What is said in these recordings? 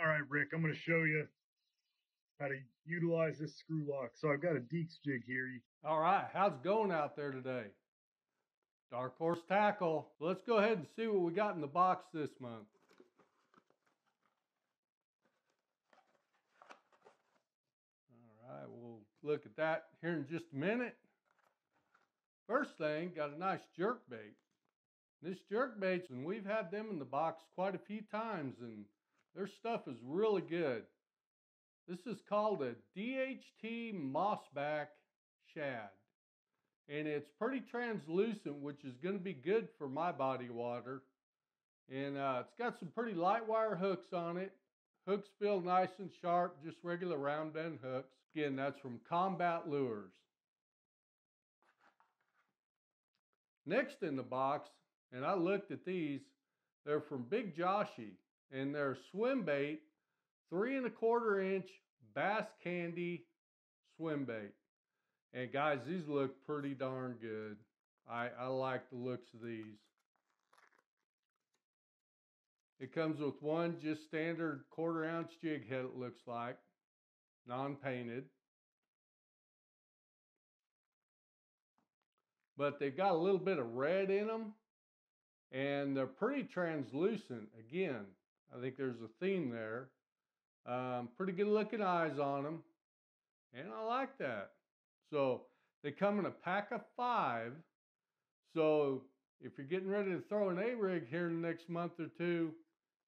All right, Rick, I'm going to show you how to utilize this screw lock. So I've got a Deeks jig here. All right, how's it going out there today? Dark Horse Tackle. Let's go ahead and see what we got in the box this month. All right, we'll look at that here in just a minute. First thing, got a nice jerkbait. This jerkbaits, and we've had them in the box quite a few times, and their stuff is really good. This is called a DHT Mossback Shad. And it's pretty translucent, which is going to be good for my body water. And it's got some pretty light wire hooks on it. Hooks feel nice and sharp, just regular round bend hooks. Again, that's from Combat Lures. Next in the box, and I looked at these, they're from Big Joshy, and they're swim bait, 3 1/4 inch bass candy swim bait. And guys, these look pretty darn good. I like the looks of these. It comes with one just standard 1/4 ounce jig head, it looks like, non-painted. But they've got a little bit of red in them, and they're pretty translucent. Again, I think there's a theme there. Pretty good looking eyes on them, and I like that. So they come in a pack of 5. So if you're getting ready to throw an A-rig here in the next month or two,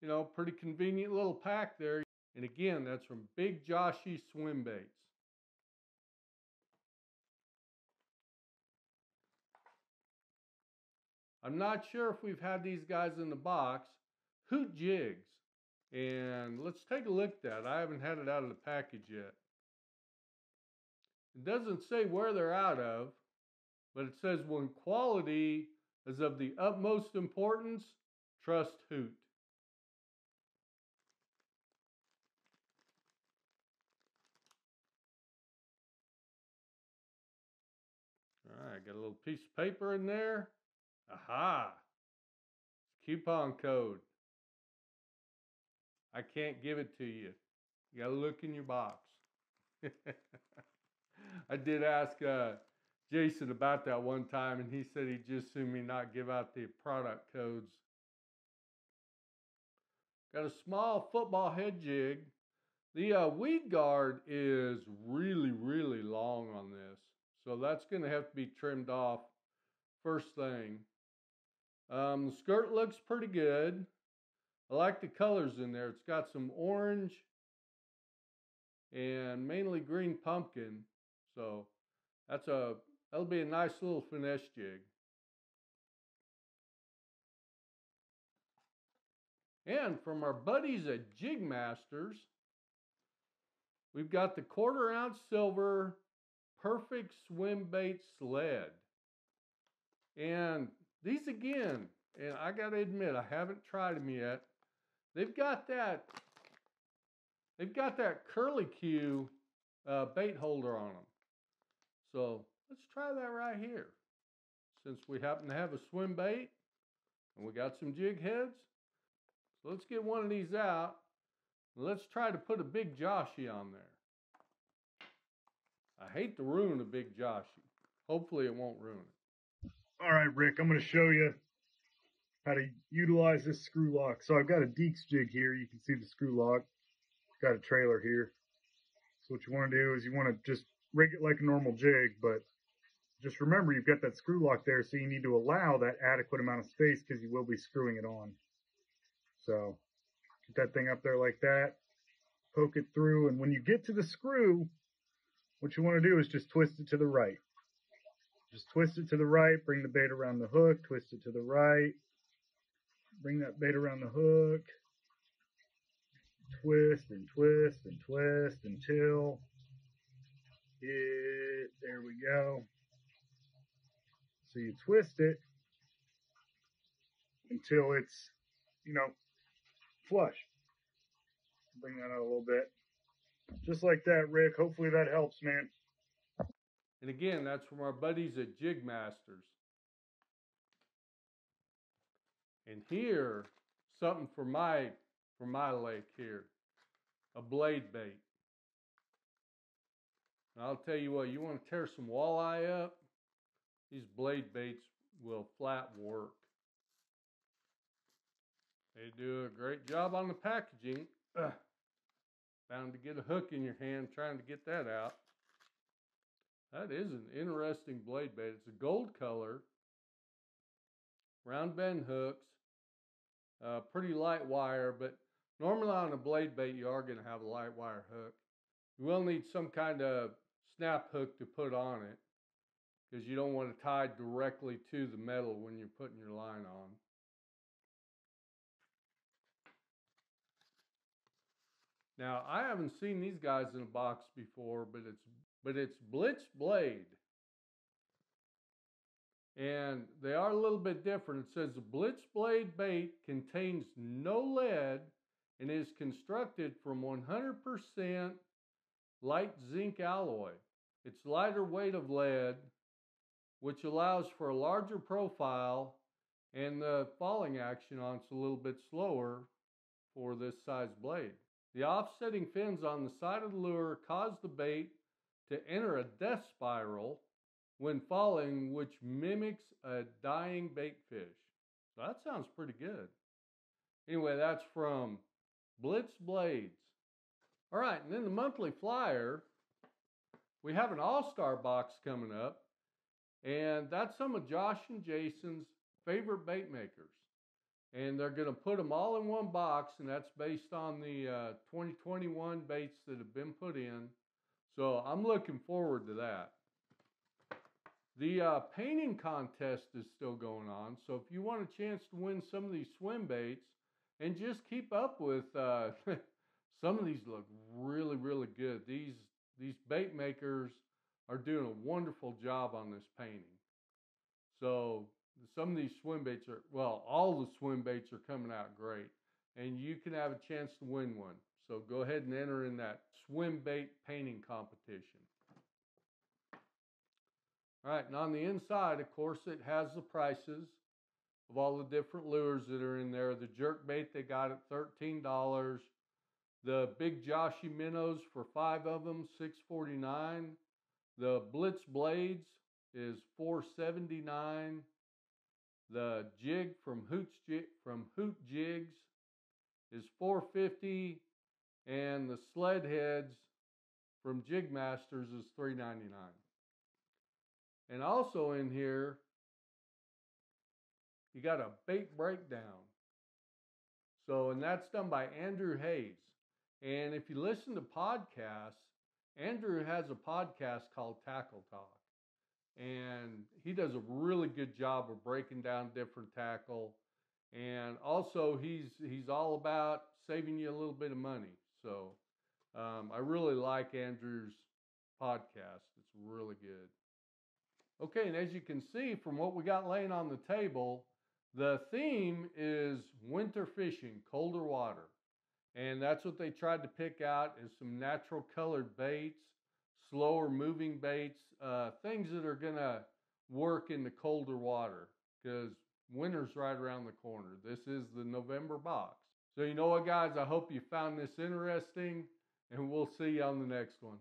you know, pretty convenient little pack there. And again, that's from Big Joshy Swim Baits. I'm not sure if we've had these guys in the box. Hoot Jigs. And let's take a look at that. I haven't had it out of the package yet. It doesn't say where they're out of, but it says when quality is of the utmost importance, trust Hoot. All right, got a little piece of paper in there. Aha! It's coupon code. I can't give it to you. You gotta look in your box. I did ask Jason about that one time, and he said he'd just assume me not give out the product codes. Got a small football head jig. The weed guard is really, really long on this, so that's going to have to be trimmed off first thing. The skirt looks pretty good. I like the colors in there. It's got some orange and mainly green pumpkin, so that'll be a nice little finesse jig. And from our buddies at Jigmasters, we've got the 1/4 ounce silver perfect swim bait sled. And these again, and I got to admit, I haven't tried them yet. They've got that curlicue bait holder on them. So let's try that right here. Since we happen to have a swim bait and we got some jig heads, so let's get one of these out. Let's try to put a Big Joshy on there. I hate to ruin a Big Joshy. Hopefully it won't ruin it. All right, Rick, I'm going to show you how to utilize this screw lock. So I've got a Deeks jig here. You can see the screw lock. Got a trailer here. So what you want to do is you want to just rig it like a normal jig, but just remember you've got that screw lock there, so you need to allow that adequate amount of space because you will be screwing it on. So get that thing up there like that, poke it through, and when you get to the screw, what you want to do is just twist it to the right. Just twist it to the right, bring the bait around the hook, twist it to the right, bring that bait around the hook, twist and twist and twist until there we go. So you twist it until it's, flush. Bring that out a little bit. Just like that, Rick. Hopefully that helps, man. And again, that's from our buddies at Jigmasters. And here, something for my lake here. a blade bait. And I'll tell you what, you want to tear some walleye up, these blade baits will flat work. They do a great job on the packaging. Bound to get a hook in your hand trying to get that out. That is an interesting blade bait. It's a gold color, round bend hooks, pretty light wire, but normally on a blade bait you are going to have a light wire hook. You will need some kind of snap hook to put on it because you don't want to tie directly to the metal when you're putting your line on. Now, I haven't seen these guys in a box before, but it's Blitz Blade. And they are a little bit different. It says the Blitz Blade bait contains no lead and is constructed from 100% light zinc alloy. It's lighter weight of lead, which allows for a larger profile, and the falling action on it's a little bit slower for this size blade. The offsetting fins on the side of the lure cause the bait to enter a death spiral when falling, which mimics a dying bait fish. So that sounds pretty good. Anyway, that's from Blitz Blades. All right, and then the monthly flyer, we have an all-star box coming up, and that's some of Josh and Jason's favorite bait makers. And they're going to put them all in one box, and that's based on the 2021 baits that have been put in. So I'm looking forward to that. The painting contest is still going on, so if you want a chance to win some of these swim baits, and just keep up with, some of these look really, really good. These bait makers are doing a wonderful job on this painting. So some of these swim baits are, well, all the swim baits are coming out great, and you can have a chance to win one. So go ahead and enter in that swim bait painting competition. All right, and on the inside, of course, it has the prices of all the different lures that are in there. The jerk bait they got at $13. The big Joshy minnows for 5 of them, $6.49. The Blitz Blades is $4.79. The jig from Hoot Jigs is $4.50, and the sled heads from Jigmasters is $3.99. And also in here, you got a bait breakdown. So, and that's done by Andrew Hayes. And if you listen to podcasts, Andrew has a podcast called Tackle Talk. And he does a really good job of breaking down different tackle. And also he's all about saving you a little bit of money. So I really like Andrew's podcast. It's really good. Okay, and as you can see from what we got laying on the table, the theme is winter fishing, colder water. And that's what they tried to pick out is some natural colored baits, slower moving baits, things that are going to work in the colder water because winter's right around the corner. This is the November box. So you know what, guys? I hope you found this interesting, and we'll see you on the next one.